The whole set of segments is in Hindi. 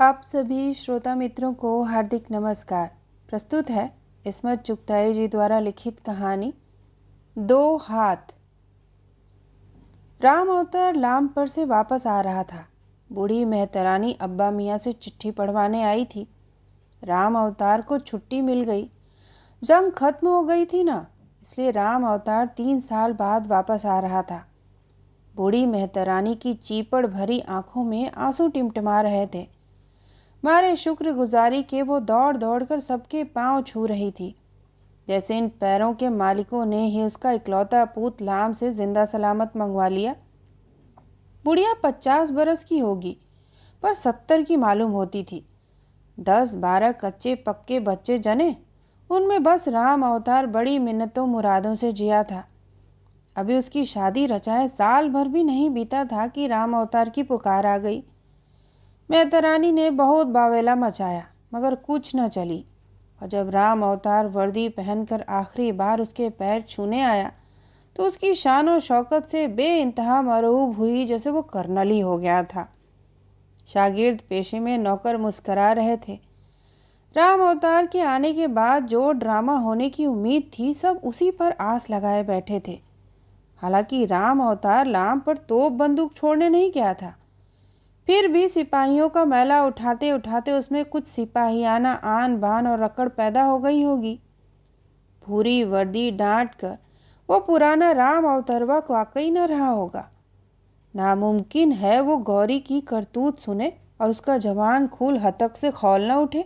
आप सभी श्रोता मित्रों को हार्दिक नमस्कार। प्रस्तुत है इस्मत चुगताई जी द्वारा लिखित कहानी दो हाथ। राम अवतार लाम पर से वापस आ रहा था। बूढ़ी मेहतरानी अब्बा मियाँ से चिट्ठी पढ़वाने आई थी। राम अवतार को छुट्टी मिल गई। जंग खत्म हो गई थी ना, इसलिए राम अवतार 3 साल बाद वापस आ रहा था। बूढ़ी मेहतरानी की चीपड़ भरी आंखों में आंसू टिमटिमा रहे थे। मारे शुक्रगुजारी के वो दौड़ दौड़ कर सबके पांव छू रही थी, जैसे इन पैरों के मालिकों ने ही उसका इकलौता पूत लाम से जिंदा सलामत मंगवा लिया। बुढ़िया 50 बरस की होगी, पर 70 की मालूम होती थी। 10-12 कच्चे पक्के बच्चे जने, उनमें बस राम अवतार बड़ी मिन्नतों मुरादों से जिया था। अभी उसकी शादी रचाए साल भर भी नहीं बीता था कि राम अवतार की पुकार आ गई। मेहतरानी ने बहुत बावेला मचाया, मगर कुछ न चली। और जब राम अवतार वर्दी पहनकर आखिरी बार उसके पैर छूने आया तो उसकी शान और शौकत से बेइंतहा मरऊब हुई, जैसे वो कर्नल ही हो गया था। शागिर्द पेशे में नौकर मुस्करा रहे थे। राम अवतार के आने के बाद जो ड्रामा होने की उम्मीद थी, सब उसी पर आस लगाए बैठे थे। हालांकि राम अवतार लाम पर तोप बंदूक छोड़ने नहीं गया था, फिर भी सिपाहियों का मैला उठाते उठाते उसमें कुछ सिपाहियाना आन बान और रकड़ पैदा हो गई होगी। पूरी वर्दी डांट कर वो पुराना राम अवतरवा वाकई न रहा होगा। नामुमकिन है वो गौरी की करतूत सुने और उसका जवान खूल हतक से खौल न उठे।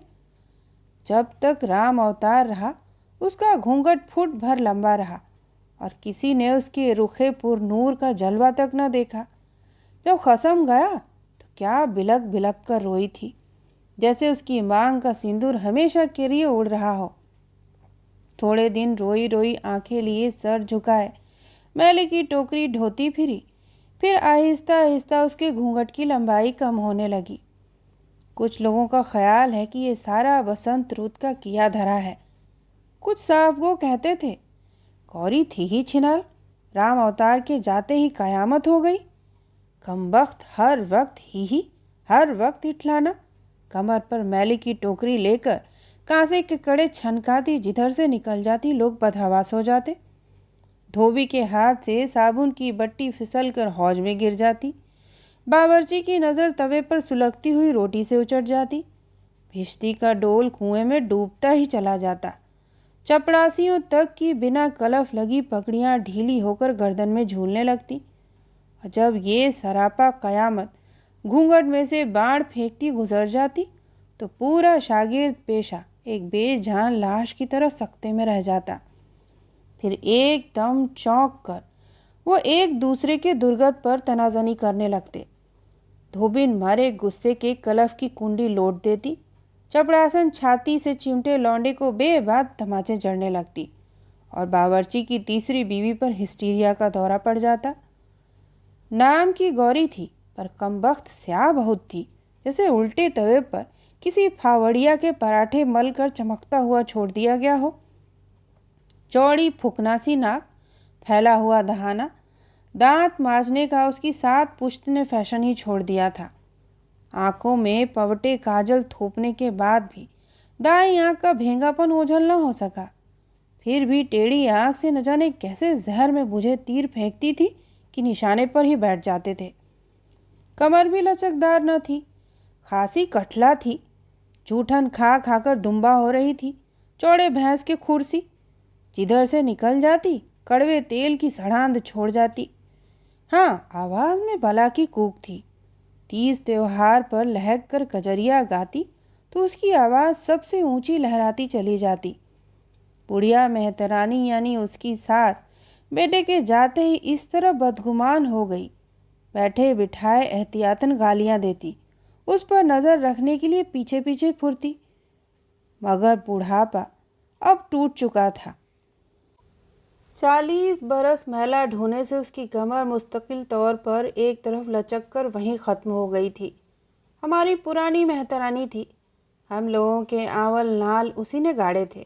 जब तक राम अवतार रहा, उसका घूंघट फुट भर लंबा रहा और किसी ने उसके रुखे पुर नूर का जलवा तक न देखा। जब खसम गया तो क्या बिलक बिलक कर रोई थी, जैसे उसकी मांग का सिंदूर हमेशा के लिए उड़ रहा हो। थोड़े दिन रोई रोई आंखें लिए सर झुकाए मैले की टोकरी ढोती फिरी, फिर आहिस्ता आहिस्ता उसके घूंघट की लंबाई कम होने लगी। कुछ लोगों का ख्याल है कि ये सारा बसंत रुत का किया धरा है। कुछ साफ वो कहते थे गौरी थी ही छिनाल, राम अवतार के जाते ही कयामत हो गई। कमबख्त हर वक्त इठलाना, कमर पर मैली की टोकरी लेकर कांसे के कड़े छनकाती जिधर से निकल जाती लोग बदहवास हो जाते। धोबी के हाथ से साबुन की बट्टी फिसल कर हौज में गिर जाती। बावर्ची की नज़र तवे पर सुलगती हुई रोटी से उचट जाती। भिश्ती का डोल कुएं में डूबता ही चला जाता। चपड़ासियों तक की बिना कलफ लगी पगड़ियाँ ढीली होकर गर्दन में झूलने लगती। और जब ये सरापा कयामत घूंघट में से बाण फेंकती गुजर जाती तो पूरा शागिर्द पेशा एक बेजान लाश की तरह सख्ते में रह जाता। फिर एकदम चौंक कर वो एक दूसरे के दुर्गत पर तनाजनी करने लगते। धोबिन मारे गुस्से के कलफ की कुंडी लौट देती। चपड़ासन छाती से चिमटे लौंडे को बेबाद तमाचे जड़ने लगती और बावर्ची की तीसरी बीवी पर हिस्टीरिया का दौरा पड़ जाता। नाम की गौरी थी, पर कमबख्त स्याह बहुत थी, जैसे उल्टे तवे पर किसी फावड़िया के पराठे मल कर चमकता हुआ छोड़ दिया गया हो। चौड़ी फुकनासी नाक, फैला हुआ दहाना, दांत मांजने का उसकी 7 पुश्त ने फैशन ही छोड़ दिया था। आंखों में पवटे काजल थोपने के बाद भी दाईं आंख का भेंगापन ओझल न हो सका। फिर भी टेढ़ी आंख से न जाने कैसे जहर में बुझे तीर फेंकती थी कि निशाने पर ही बैठ जाते थे। कमर भी लचकदार न थी, खासी कठला थी। जूठन खा खाकर दुम्बा हो रही थी। चौड़े भैंस के खुरसी, जिधर से निकल जाती कड़वे तेल की सड़ांध छोड़ जाती। हाँ, आवाज़ में बला की कूक थी। तीज त्योहार पर लहक कर कजरिया गाती तो उसकी आवाज़ सबसे ऊंची लहराती चली जाती। बुढ़िया मेहतरानी यानी उसकी सास बेटे के जाते ही इस तरह बदगुमान हो गई, बैठे बिठाए एहतियातन गालियां देती, उस पर नज़र रखने के लिए पीछे पीछे फुरती। मगर बुढ़ापा अब टूट चुका था। 40 बरस मैला ढोने से उसकी कमर मुस्तकिल तौर पर एक तरफ लचक कर वहीं ख़त्म हो गई थी। हमारी पुरानी मेहतरानी थी। हम लोगों के आंवल नाल उसी ने गाड़े थे।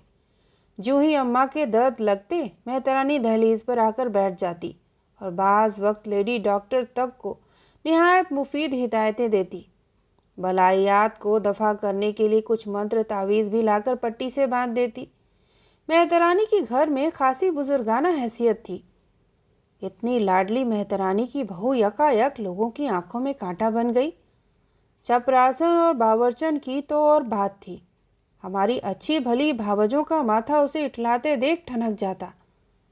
जो ही अम्मा के दर्द लगते, मेहतरानी दहलीज पर आकर बैठ जाती और बाज़ वक्त लेडी डॉक्टर तक को निहायत मुफीद हिदायतें देती। बलायात को दफा करने के लिए कुछ मंत्र तावीज़ भी लाकर पट्टी से बांध देती। मेहतरानी की घर में खासी बुजुर्गाना हैसियत थी। इतनी लाडली मेहतरानी की बहू यकायक लोगों की आंखों में कांटा बन गई। चपरासन और बावर्चन की तो और बात थी। हमारी अच्छी भली भावजों का माथा उसे इठलाते देख ठनक जाता।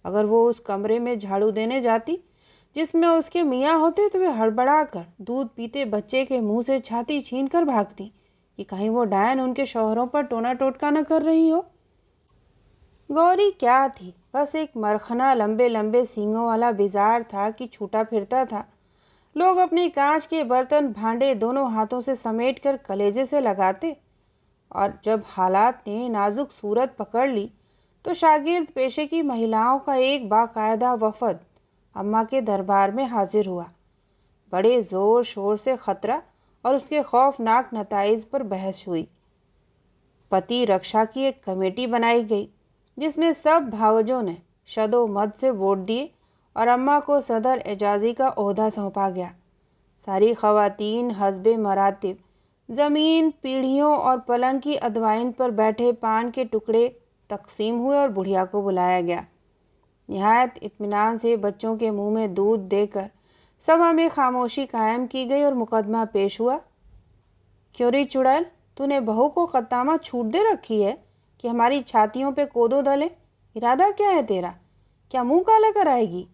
अगर वो उस कमरे में झाड़ू देने जाती जिसमें उसके मियाँ होते तो वे हड़बड़ा कर दूध पीते बच्चे के मुंह से छाती छीन कर भागती कि कहीं वो डायन उनके शौहरों पर टोना टोटका न कर रही हो। गौरी क्या थी, बस एक मरखना लंबे लंबे सींगों वाला बिजार था कि छूटा फिरता था। लोग अपने कांच के बर्तन भांडे दोनों हाथों से समेट कर कलेजे से लगाते और जब हालात ने नाजुक सूरत पकड़ ली तो शागिर्द पेशे की महिलाओं का एक बाकायदा वफद अम्मा के दरबार में हाजिर हुआ। बड़े ज़ोर शोर से ख़तरा और उसके खौफनाक नताइज पर बहस हुई। पति रक्षा की एक कमेटी बनाई गई जिसमें सब भावजों ने शदो मत से वोट दिए और अम्मा को सदर एजाजी का ओहदा सौंपा गया। सारी ख़वातीन हस्बे मरातिब ज़मीन पीढ़ियों और पलंग की अदवाइन पर बैठे पान के टुकड़े तकसीम हुए और बुढ़िया को बुलाया गया। निहायत इत्मीनान से बच्चों के मुंह में दूध देकर सभा में खामोशी कायम की गई और मुकदमा पेश हुआ। क्यों री चुड़ैल, तूने बहू को कत्तामा छूट दे रखी है कि हमारी छातियों पे कोदो दले? इरादा क्या है तेरा? क्या मुंह काला कराएगी?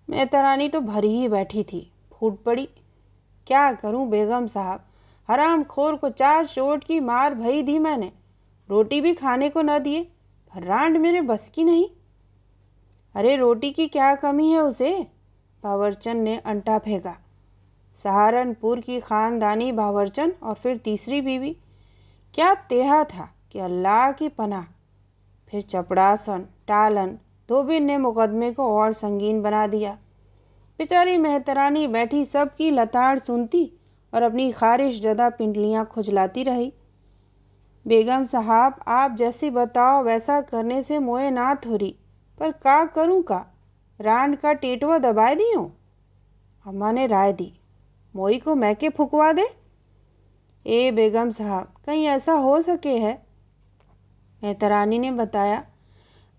मेहतरानी तो भरी ही बैठी थी, फूट पड़ी। क्या करूं बेगम साहब, हराम खोर को 4 चोट की मार भई दी मैंने, रोटी भी खाने को न दिए, पर रांड मेरे बस की नहीं। अरे रोटी की क्या कमी है उसे? बावर्चन ने अंटा फेंका। सहारनपुर की खानदानी बावर्चन और फिर तीसरी बीवी, क्या तेहा था कि अल्लाह की पनाह। फिर चपड़ासन टालन धोबिन ने मुकदमे को और संगीन बना दिया। बेचारी मेहतरानी बैठी सबकी लताड़ सुनती और अपनी खारिश जदा पिंडलियाँ खुजलाती रही। बेगम साहब, आप जैसी बताओ वैसा करने से मोए ना थोरी, पर का करूं का, रांड का टेटवा दबाए दियो। अम्मा ने राय दी, मोई को मैके फुकवा दे। ए बेगम साहब, कहीं ऐसा हो सके है? मेहतरानी ने बताया,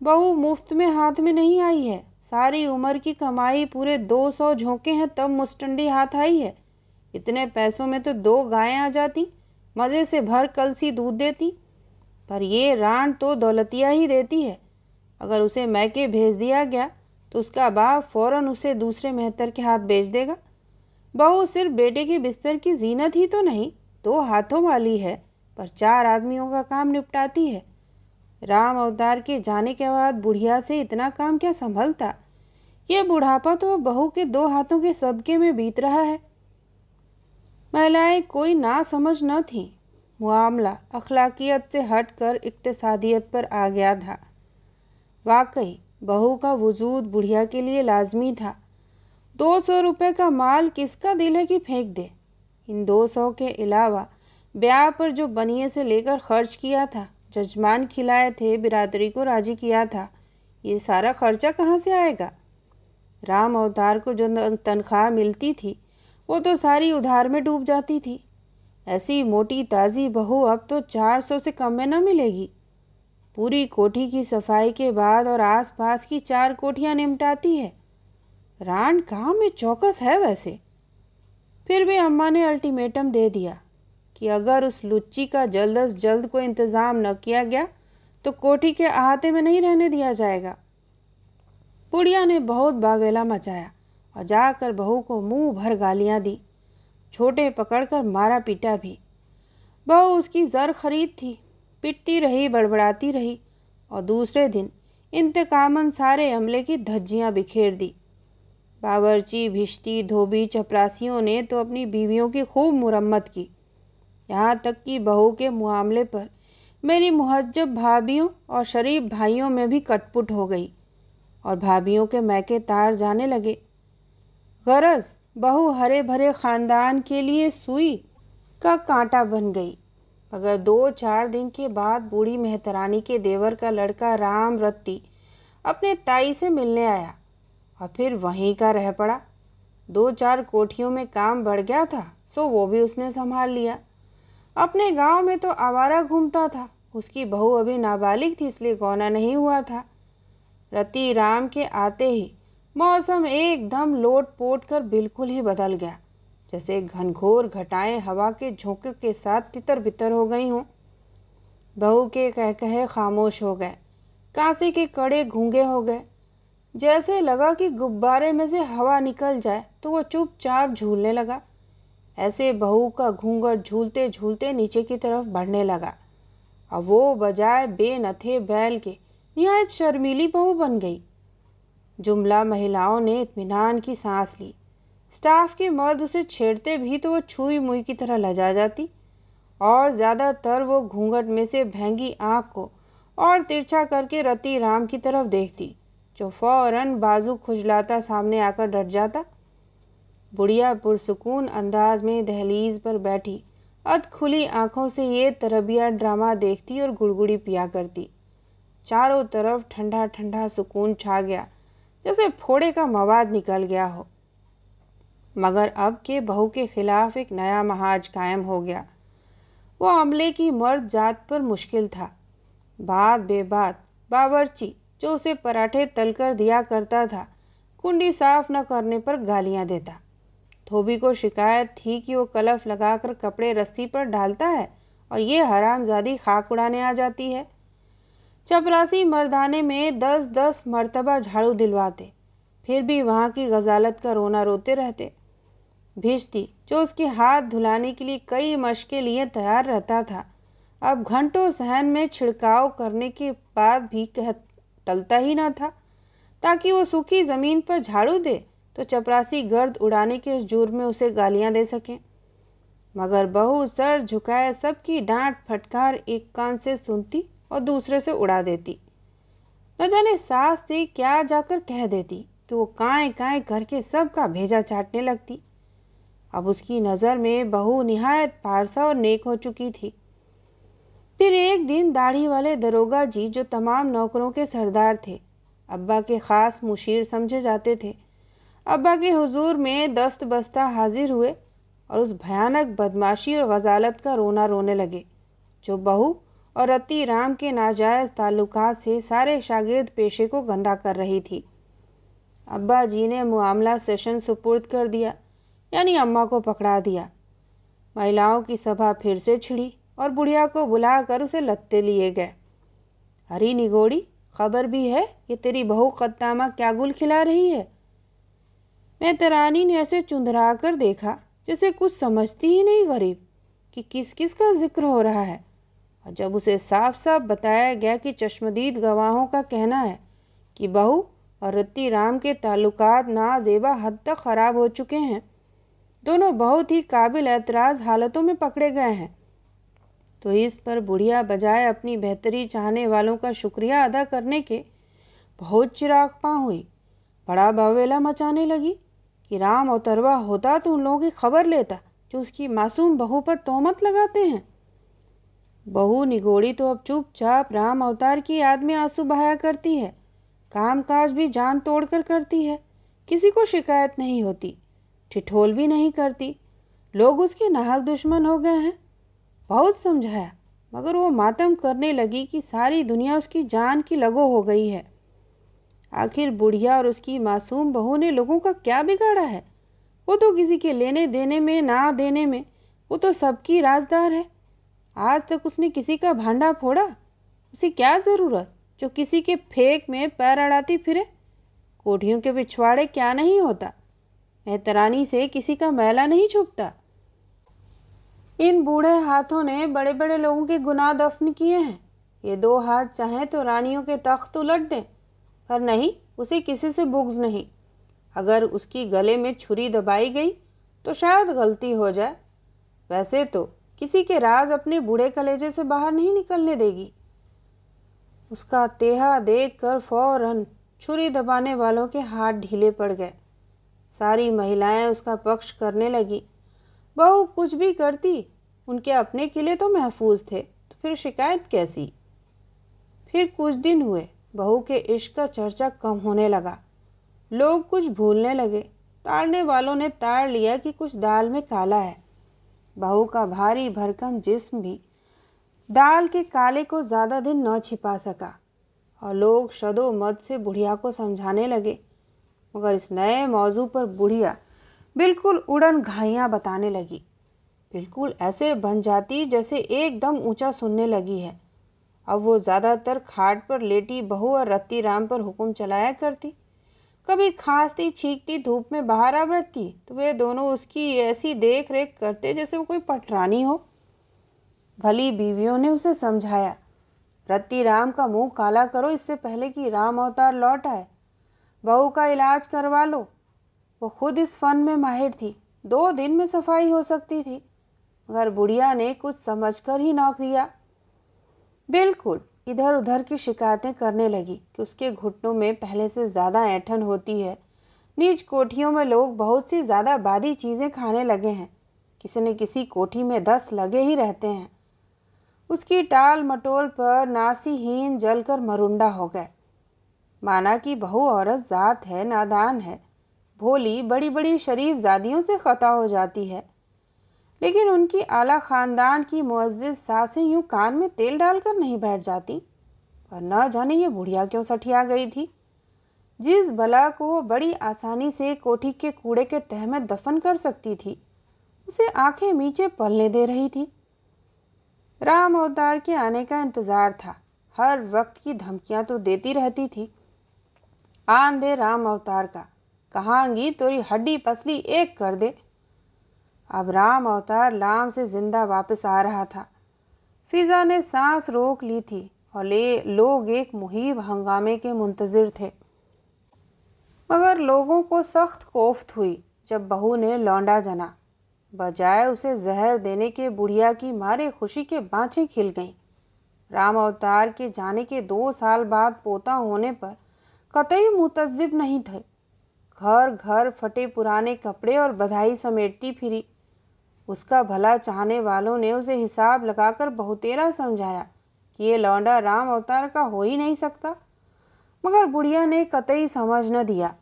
बहू मुफ्त में हाथ में नहीं आई है, सारी उम्र की कमाई पूरे 200 झोंके हैं तब मुस्टंडी हाथ आई है। इतने पैसों में तो 2 गायें आ जाती, मज़े से भर कलसी दूध देती, पर ये रांड तो दौलतिया ही देती है। अगर उसे मैके भेज दिया गया तो उसका बाप फौरन उसे दूसरे मेहतर के हाथ बेच देगा। बहू सिर्फ बेटे के बिस्तर की जीनत ही तो नहीं, 2 हाथों वाली है, पर 4 आदमियों का काम निपटाती है। राम अवतार के जाने के बाद बुढ़िया से इतना काम क्या संभलता? ये बुढ़ापा तो बहू के 2 हाथों के सदके में बीत रहा है। महिलाएं कोई ना समझ न थी। मामला अखलाकियत से हटकर इक्तिसादियत पर आ गया था। वाकई बहू का वजूद बुढ़िया के लिए लाजमी था। 200 रुपये का माल किसका दिल है कि फेंक दे? इन 200 के अलावा ब्याह पर जो बनिए से लेकर खर्च किया था, जजमान खिलाए थे, बिरादरी को राजी किया था, ये सारा खर्चा कहाँ से आएगा? राम अवतार को जो तनख्वाह मिलती थी वो तो सारी उधार में डूब जाती थी। ऐसी मोटी ताज़ी बहू अब तो 400 से कम में न मिलेगी। पूरी कोठी की सफाई के बाद और आसपास की 4 कोठियाँ निपटाती है। रांड काम में चौकस है वैसे। फिर भी अम्मा ने अल्टीमेटम दे दिया कि अगर उस लुच्ची का जल्द अज जल्द कोई इंतज़ाम न किया गया तो कोठी के अहाते में नहीं रहने दिया जाएगा। बुढ़िया ने बहुत बावेला मचाया और जाकर बहू को मुंह भर गालियां दी, छोटे पकड़कर मारा पीटा भी। बहू उसकी ज़र खरीद थी, पिटती रही, बड़बड़ाती रही और दूसरे दिन इंतकामन सारे अमले की धज्जियां बिखेर दी। बावर्ची, भिश्ती, धोबी, चपरासियों ने तो अपनी बीवियों की खूब मुरम्मत की। यहाँ तक कि बहू के मामले पर मेरी मुहज्जब भाभियों और शरीफ भाइयों में भी कटपुट हो गई और भाभियों के मैके तार जाने लगे। गरज बहू हरे भरे ख़ानदान के लिए सुई का कांटा बन गई। मगर 2-4 दिन के बाद बूढ़ी मेहतरानी के देवर का लड़का राम रत्ती अपने ताई से मिलने आया और फिर वहीं का रह पड़ा। 2-4 कोठियों में काम बढ़ गया था, सो वो भी उसने संभाल लिया। अपने गांव में तो आवारा घूमता था। उसकी बहू अभी नाबालिग थी, इसलिए गौना नहीं हुआ था। रति राम के आते ही मौसम एकदम लोट पोट कर बिल्कुल ही बदल गया, जैसे घनघोर घटाएं हवा के झोंके के साथ तितर बितर हो गई हों। बहू के कहे खामोश हो गए, कांसे के कड़े गूंगे हो गए। जैसे लगा कि गुब्बारे में से हवा निकल जाए तो वो चुपचाप झूलने लगा। ऐसे बहू का घूंघट झूलते झूलते नीचे की तरफ बढ़ने लगा। अब वो बजाय बेनथे बैल के निहायत शर्मीली बहू बन गई। जुमला महिलाओं ने इत्मीनान की सांस ली। स्टाफ के मर्द उसे छेड़ते भी तो वो छुई मुई की तरह लजा जाती, और ज़्यादातर वो घूंघट में से भैंगी आँख को और तिरछा करके रति राम की तरफ देखती, जो फौरन बाजू खुजलाता सामने आकर डट जाता। बुढ़िया पुरसुकून अंदाज में दहलीज पर बैठी अध खुली आंखों से ये तरबिया ड्रामा देखती और गुड़गुड़ी पिया करती। चारों तरफ ठंडा ठंडा सुकून छा गया, जैसे फोड़े का मवाद निकल गया हो। मगर अब के बहू के खिलाफ एक नया महाज कायम हो गया। वो अमले की मर्द जात पर मुश्किल था। बात बेबात बावर्ची जो उसे पराठे तलकर दिया करता था, कुंडी साफ न करने पर गालियां देता। धोबी को शिकायत थी कि वो कलफ लगाकर कपड़े रस्सी पर डालता है और ये हरामजादी खाक उड़ाने आ जाती है। चपरासी मर्दाने में 10-10 मर्तबा झाड़ू दिलवाते, फिर भी वहाँ की गजालत का रोना रोते रहते। भिश्ती जो उसके हाथ धुलाने के लिए कई मशके लिए तैयार रहता था, अब घंटों सहन में छिड़काव करने के बाद भी टलता ही न था, ताकि वो सूखी ज़मीन पर झाड़ू दे तो चपरासी गर्द उड़ाने के जुर्म में उसे गालियां दे सकें। मगर बहू सर झुकाए सबकी डांट फटकार एक कान से सुनती और दूसरे से उड़ा देती। न जाने सास से क्या जाकर कह देती कि वो काएं काएं करके सबका भेजा चाटने लगती। अब उसकी नज़र में बहू निहायत पारसा और नेक हो चुकी थी। फिर एक दिन दाढ़ी वाले दरोगा जी, जो तमाम नौकरों के सरदार थे, अब्बा के ख़ास मुशीर समझे जाते थे, अब्बा के हुजूर में दस्त बस्ता हाजिर हुए और उस भयानक बदमाशी और गजालत का रोना रोने लगे जो बहू और रति राम के नाजायज़ ताल्लुकात से सारे शागिर्द पेशे को गंदा कर रही थी। अब्बा जी ने मामला सेशन सुपुर्द कर दिया, यानी अम्मा को पकड़ा दिया। महिलाओं की सभा फिर से छिड़ी और बुढ़िया को बुलाकर उसे लत्ते लिए गए। अरे निगोड़ी, खबर भी है कि तेरी बहू कद्दामा क्या गुल खिला रही है। मेहतरानी ने ऐसे चुंधरा कर देखा जैसे कुछ समझती ही नहीं गरीब कि किस किस का जिक्र हो रहा है। और जब उसे साफ साफ बताया गया कि चश्मदीद गवाहों का कहना है कि बहू और रति राम के ताल्लुकात नाजेबा हद तक ख़राब हो चुके हैं, दोनों बहुत ही काबिल एतराज़ हालतों में पकड़े गए हैं, तो इस पर बुढ़िया बजाय अपनी बेहतरी चाहने वालों का शुक्रिया अदा करने के बहुत चिराग पाँ हुई। बड़ा बवेला मचाने लगी कि राम अवतरवा होता तो उन लोगों की खबर लेता जो उसकी मासूम बहू पर तोहमत लगाते हैं। बहू निगोड़ी तो अब चुपचाप राम अवतार की याद में आंसू बहाया करती है, काम काज भी जान तोड़कर करती है, किसी को शिकायत नहीं होती, ठिठोल भी नहीं करती। लोग उसके नाहक दुश्मन हो गए हैं। बहुत समझाया मगर वो मातम करने लगी कि सारी दुनिया उसकी जान की लगो हो गई है। आखिर बुढ़िया और उसकी मासूम बहू ने लोगों का क्या बिगाड़ा है? वो तो किसी के लेने देने में ना देने में वो तो सबकी राजदार है। आज तक उसने किसी का भांडा फोड़ा? उसे क्या ज़रूरत जो किसी के फेंक में पैर अड़ाती फिरे? कोठियों के पिछवाड़े क्या नहीं होता? मेहतरानी से किसी का मैला नहीं छुपता। इन बूढ़े हाथों ने बड़े बड़े लोगों के गुनाह दफन किए हैं। ये 2 हाथ चाहें तो रानियों के तख्त उलट दें, पर नहीं, उसे किसी से बुग़्ज़ नहीं। अगर उसकी गले में छुरी दबाई गई तो शायद गलती हो जाए, वैसे तो किसी के राज अपने बूढ़े कलेजे से बाहर नहीं निकलने देगी। उसका तेहा देखकर फौरन छुरी दबाने वालों के हाथ ढीले पड़ गए। सारी महिलाएं उसका पक्ष करने लगी। बहू कुछ भी करती, उनके अपने किले तो महफूज थे, तो फिर शिकायत कैसी? फिर कुछ दिन हुए, बहू के इश्क का चर्चा कम होने लगा। लोग कुछ भूलने लगे। ताड़ने वालों ने ताड़ लिया कि कुछ दाल में काला है, बहू का भारी भरकम जिस्म भी दाल के काले को ज़्यादा दिन न छिपा सका और लोग शदो मत से बुढ़िया को समझाने लगे, मगर इस नए मौजू पर बुढ़िया बिल्कुल उड़न घाइयाँ बताने लगी। बिल्कुल ऐसे बन जाती जैसे एकदम ऊंचा सुनने लगी है। अब वो ज़्यादातर खाट पर लेटी बहू और रत्ती राम पर हुक्म चलाया करती। कभी खांसती छींकती धूप में बाहर आ बैठती तो वे दोनों उसकी ऐसी देख रेख करते जैसे वो कोई पटरानी हो। भली बीवियों ने उसे समझाया, रत्ती राम का मुंह काला करो इससे पहले कि राम अवतार लौट आए, बहू का इलाज करवा लो। वो खुद इस फन में माहिर थी, 2 दिन में सफाई हो सकती थी, मगर बुढ़िया ने कुछ समझकर ही नौक दिया। बिल्कुल इधर उधर की शिकायतें करने लगी कि उसके घुटनों में पहले से ज़्यादा ऐंठन होती है। नीच कोठियों में लोग बहुत सी ज़्यादा बादी चीज़ें खाने लगे हैं, किसी न किसी कोठी में 10 लगे ही रहते हैं। उसकी टाल मटोल पर नासीहीन जलकर मरुंडा हो गए। माना कि बहू औरत ज़ात है, नादान है, भोली बड़ी बड़ी शरीफ ज़ादियों से ख़ता हो जाती है, लेकिन उनकी आला ख़ानदान की मुअज़्ज़िज़ सासें यूँ कान में तेल डालकर नहीं बैठ जाती। पर न जाने ये बुढ़िया क्यों सठिया गई थी। जिस बला को वो बड़ी आसानी से कोठी के कूड़े के तह में दफन कर सकती थी, उसे आंखें मीचे पलने दे रही थी। राम अवतार के आने का इंतज़ार था। हर वक्त की धमकियां तो देती रहती थी, आन दे राम अवतार का, कहांगी तोरी हड्डी पसली एक कर दे। अब राम अवतार लाम से जिंदा वापस आ रहा था। फिजा ने सांस रोक ली थी और लोग एक मुहीब हंगामे के मुंतजिर थे। मगर लोगों को सख्त कोफ्त हुई जब बहू ने लौंडा जना। बजाय उसे जहर देने के बुढ़िया की मारे खुशी के बाँछें खिल गईं। राम अवतार के जाने के 2 साल बाद पोता होने पर कतई मुतज़्ज़िब नहीं थे। घर घर फटे पुराने कपड़े और बधाई समेटती फिरी। उसका भला चाहने वालों ने उसे हिसाब लगाकर बहुतेरा समझाया कि ये लौंडा राम अवतार का हो ही नहीं सकता, मगर बुढ़िया ने कतई समझ न दिया।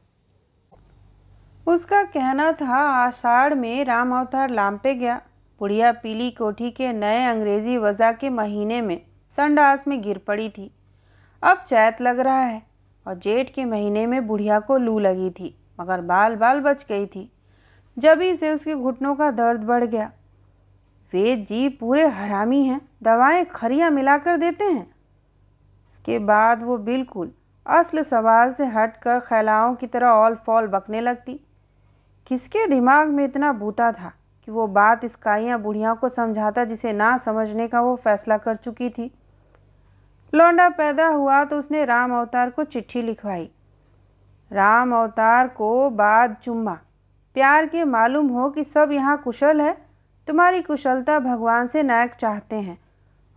उसका कहना था आषाढ़ में राम अवतार लांपे गया। बुढ़िया पीली कोठी के नए अंग्रेजी वज़ा के महीने में संडास में गिर पड़ी थी। अब चैत लग रहा है और जेठ के महीने में बुढ़िया को लू लगी थी, मगर बाल बाल बच गई थी। जभी से उसके घुटनों का दर्द बढ़ गया। वेद जी पूरे हरामी हैं, दवाएं खरियां मिलाकर देते हैं। उसके बाद वो बिल्कुल असल सवाल से हटकर खैलाओं की तरह ऑल फॉल बकने लगती। किसके दिमाग में इतना बूता था कि वो बात इसकाइयाँ बुढ़िया को समझाता जिसे ना समझने का वो फैसला कर चुकी थी। लौंडा पैदा हुआ तो उसने राम अवतार को चिट्ठी लिखवाई। राम अवतार को बाद चुम्मा, प्यार के मालूम हो कि सब यहाँ कुशल है, तुम्हारी कुशलता भगवान से नायक चाहते हैं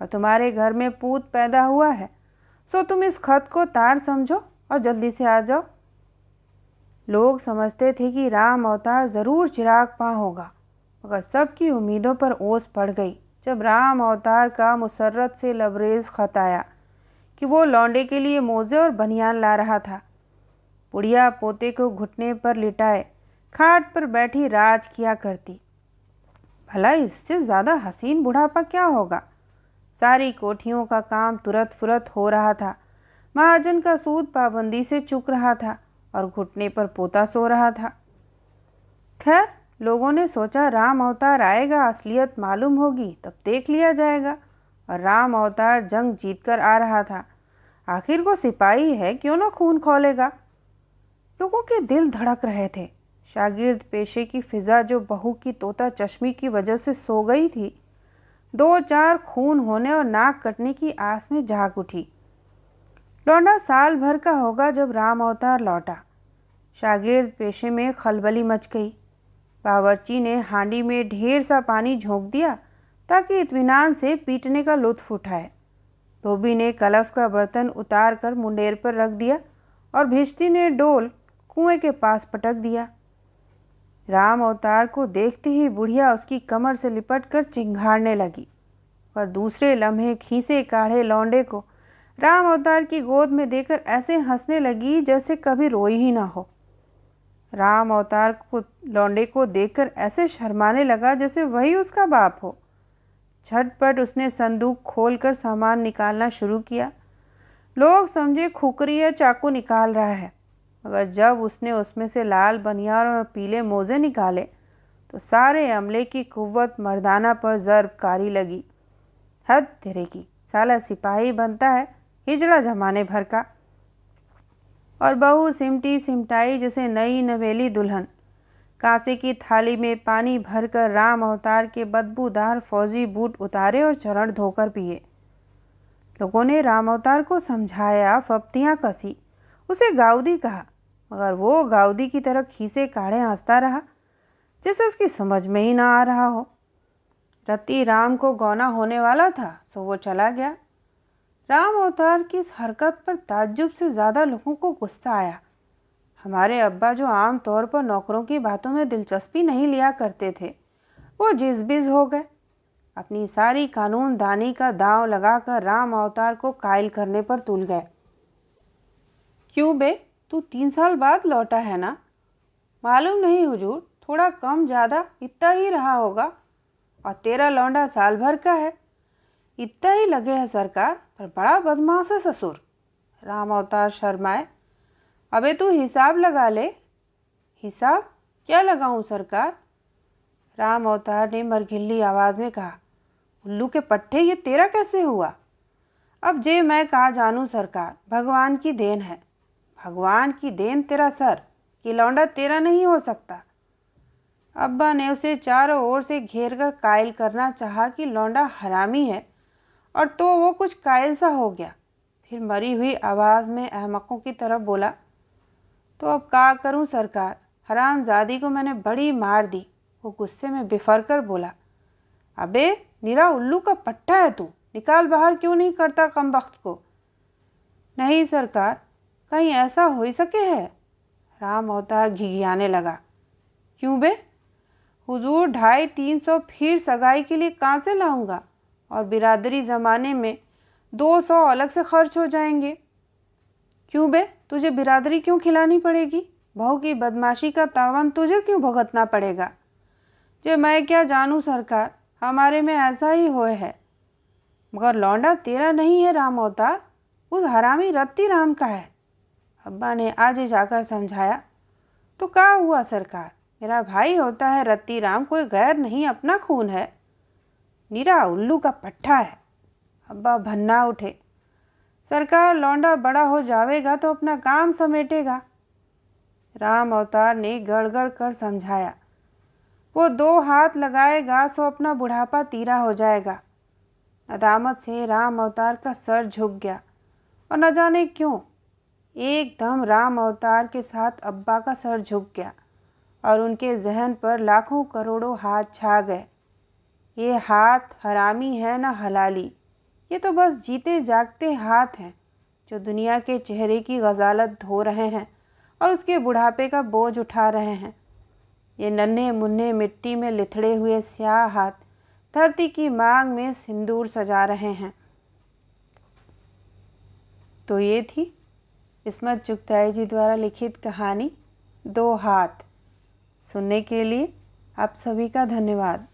और तुम्हारे घर में पूत पैदा हुआ है, सो तुम इस खत को तार समझो और जल्दी से आ जाओ। लोग समझते थे कि राम अवतार ज़रूर चिराग पाँ होगा, मगर सबकी उम्मीदों पर ओस पड़ गई जब राम अवतार का मुसर्रत से लबरेज खत आया कि वो लौंडे के लिए मोज़े और बनियान ला रहा था। बुढ़िया पोते को घुटने पर लिटाए खाट पर बैठी राज किया करती। भला इससे ज़्यादा हसीन बुढ़ापा क्या होगा। सारी कोठियों का काम तुरत फुरत हो रहा था। महाजन का सूद पाबंदी से चुक रहा था और घुटने पर पोता सो रहा था। खैर, लोगों ने सोचा राम अवतार आएगा, असलियत मालूम होगी, तब देख लिया जाएगा। और राम अवतार जंग जीतकर आ रहा था। आखिर वो सिपाही है, क्यों ना खून खौलेगा। लोगों के दिल धड़क रहे थे। शागिर्द पेशे की फिजा जो बहू की तोता चश्मी की वजह से सो गई थी, 2-4 खून होने और नाक कटने की आस में जाग उठी। लौंडा साल भर का होगा जब राम अवतार लौटा। शागिर्द पेशे में खलबली मच गई। बावर्ची ने हांडी में ढेर सा पानी झोंक दिया ताकि इत्मीनान से पीटने का लुत्फ उठाए। धोबी ने कलफ का बर्तन उतार कर मुंडेर पर रख दिया और भिश्ती ने डोल कुएं के पास पटक दिया। राम अवतार को देखते ही बुढ़िया उसकी कमर से लिपटकर चिंघाड़ने लगी, पर दूसरे लम्हे खीसे काढ़े लौंडे को राम अवतार की गोद में देकर ऐसे हंसने लगी जैसे कभी रोई ही ना हो। राम अवतार को लौंडे को देखकर ऐसे शर्माने लगा जैसे वही उसका बाप हो। झटपट उसने संदूक खोलकर सामान निकालना शुरू किया। लोग समझे खुकरी या चाकू निकाल रहा है, मगर जब उसने उसमें से लाल बनियान और पीले मोजे निकाले तो सारे अमले की कुव्वत मर्दाना पर ज़र्ब कारी लगी। हद तेरे की, साला सिपाही बनता है हिजड़ा जमाने भर का, और बहू सिमटी सिमटाई जैसे नई नवेली दुल्हन। कांसे की थाली में पानी भरकर राम अवतार के बदबूदार फौजी बूट उतारे और चरण धोकर पिए। लोगों ने राम अवतार को समझाया, फप्तियाँ कसी, उसे गाउदी कहा, मगर वो गाउदी की तरह खीसे काढ़े हंसता रहा जैसे उसकी समझ में ही ना आ रहा हो। रति राम को गौना होने वाला था सो वो चला गया। राम अवतार की इस हरकत पर ताज्जुब से ज़्यादा लोगों को गुस्सा आया। हमारे अब्बा जो आम तौर पर नौकरों की बातों में दिलचस्पी नहीं लिया करते थे, वो जिज़बिज़ हो गए। अपनी सारी कानूनदानी का दांव लगाकर राम अवतार को कायल करने पर तुल गए। क्यों बे, तू 3 साल बाद लौटा है ना? मालूम नहीं हुजूर, थोड़ा कम ज़्यादा इतना ही रहा होगा, और तेरा लौंडा साल भर का है। इतना ही लगे है सरकार, पर बड़ा बदमाश है ससुर। राम अवतार शर्माए। अबे तू हिसाब लगा ले। हिसाब क्या लगाऊं सरकार? राम अवतार ने मरघिल्ली आवाज़ में कहा। उल्लू के पट्टे, ये तेरा कैसे हुआ? अब जे मैं कहा जानूं सरकार, भगवान की देन है। भगवान की देन तेरा सर, कि लौंडा तेरा नहीं हो सकता। अब्बा ने उसे चारों ओर से घेर कर कायल करना चाहा कि लौंडा हरामी है, और तो वो कुछ कायल सा हो गया। फिर मरी हुई आवाज़ में अहमकों की तरफ बोला, तो अब क्या करूं सरकार, हरामजादी को मैंने बड़ी मार दी। वो गुस्से में बिफर कर बोला, अबे निरा उल्लू का पट्टा है तू, निकाल बाहर क्यों नहीं करता कमबख्त को? नहीं सरकार, कहीं ऐसा हो ही सके है? राम अवतार घिघियाने लगा। क्यों बे? हुजूर 250-300 फिर सगाई के लिए कहाँ से लाऊंगा, और बिरादरी ज़माने में 200 अलग से खर्च हो जाएंगे। क्यों बे, तुझे बिरादरी क्यों खिलानी पड़ेगी? बहू की बदमाशी का तावन तुझे क्यों भुगतना पड़ेगा? जे मैं क्या जानूं सरकार, हमारे में ऐसा ही होए है। मगर लौंडा तेरा नहीं है राम अवतार, उस हरामी रत्ती राम का है। अब्बा ने आज जाकर समझाया। तो क्या हुआ सरकार, मेरा भाई होता है रत्ती राम, कोई गैर नहीं, अपना खून है। निरा उल्लू का पट्टा है। अब्बा भन्ना उठे। सरकार, लौंडा बड़ा हो जावेगा तो अपना काम समेटेगा। राम अवतार ने गड़गड़ कर समझाया। वो 2 हाथ लगाएगा सो अपना बुढ़ापा तीरा हो जाएगा। नदामत से राम अवतार का सर झुक गया, और न जाने क्यों एकदम राम अवतार के साथ अब्बा का सर झुक गया, और उनके जहन पर लाखों करोड़ों हाथ छा गए। ये हाथ हरामी है न हलाली, ये तो बस जीते जागते हाथ हैं जो दुनिया के चेहरे की गजालत धो रहे हैं और उसके बुढ़ापे का बोझ उठा रहे हैं। ये नन्हे मुन्ने मिट्टी में लिथड़े हुए स्याह हाथ धरती की मांग में सिंदूर सजा रहे हैं। तो ये थी इस्मत चुगताई जी द्वारा लिखित कहानी 2 हाथ। सुनने के लिए आप सभी का धन्यवाद।